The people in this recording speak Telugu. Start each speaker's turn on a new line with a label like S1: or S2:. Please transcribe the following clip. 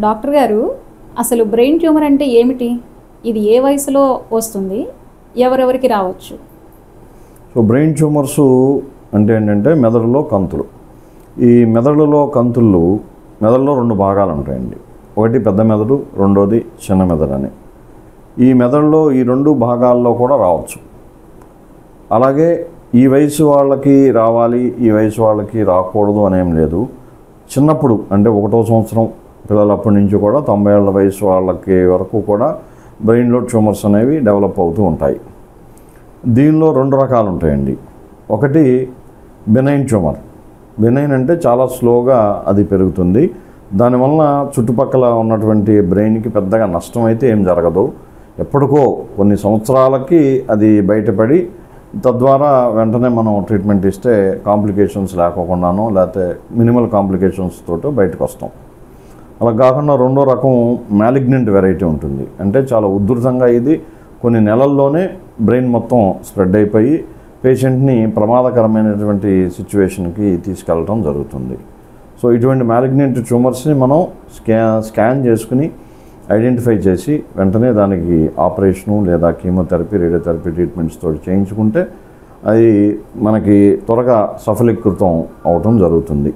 S1: డాక్టర్ గారు, అసలు బ్రెయిన్ ట్యూమర్ అంటే ఏమిటి? ఇది ఏ వయసులో వస్తుంది? ఎవరెవరికి రావచ్చు?
S2: సో బ్రెయిన్ ట్యూమర్స్ అంటే ఏంటంటే మెదడులో కంతులు. ఈ మెదడులో కంతులు మెదడులో రెండు భాగాలు ఉంటాయండి. ఒకటి పెద్ద మెదడు, రెండోది చిన్న మెదడు అని. ఈ మెదడులో ఈ రెండు భాగాల్లో కూడా రావచ్చు. అలాగే ఈ వయసు వాళ్ళకి రావాలి, ఈ వయసు వాళ్ళకి రాకూడదు అనేం లేదు. చిన్నప్పుడు అంటే 1వ సంవత్సరం పిల్లలప్పటి నుంచి కూడా 90 ఏళ్ల వయసు వాళ్ళకి వరకు కూడా బ్రెయిన్లో ట్యూమర్స్ అనేవి డెవలప్ అవుతూ ఉంటాయి. దీనిలో రెండు రకాలు ఉంటాయండి. ఒకటి బెనైన్ ట్యూమర్. బెనైన్ అంటే చాలా స్లోగా అది పెరుగుతుంది. దానివల్ల చుట్టుపక్కల ఉన్నటువంటి బ్రెయిన్కి పెద్దగా నష్టం అయితే ఏం జరగదు. ఎప్పటికో కొన్ని సంవత్సరాలకి అది బయటపడి తద్వారా వెంటనే మనం ట్రీట్మెంట్ ఇస్తే కాంప్లికేషన్స్ లేకోకుండానో లేకపోతే మినిమల్ కాంప్లికేషన్స్ తోటో బయటకు వస్తాం. అలా కాకుండా రెండో రకం మ్యాలిగ్నెంట్ వెరైటీ ఉంటుంది. అంటే చాలా ఉధృతంగా ఇది కొన్ని నెలల్లోనే బ్రెయిన్ మొత్తం స్ప్రెడ్ అయిపోయి పేషెంట్ని ప్రమాదకరమైనటువంటి సిచ్యువేషన్కి తీసుకెళ్ళడం జరుగుతుంది. సో ఇటువంటి మ్యాలిగ్నెంట్ ట్యూమర్స్ని మనం స్కాన్ చేసుకుని ఐడెంటిఫై చేసి వెంటనే దానికి ఆపరేషను లేదా కీమోథెరపీ, రేడియోథెరపీ ట్రీట్మెంట్స్ తోటి చేయించుకుంటే అది మనకి త్వరగా సఫలీకృతం అవటం జరుగుతుంది.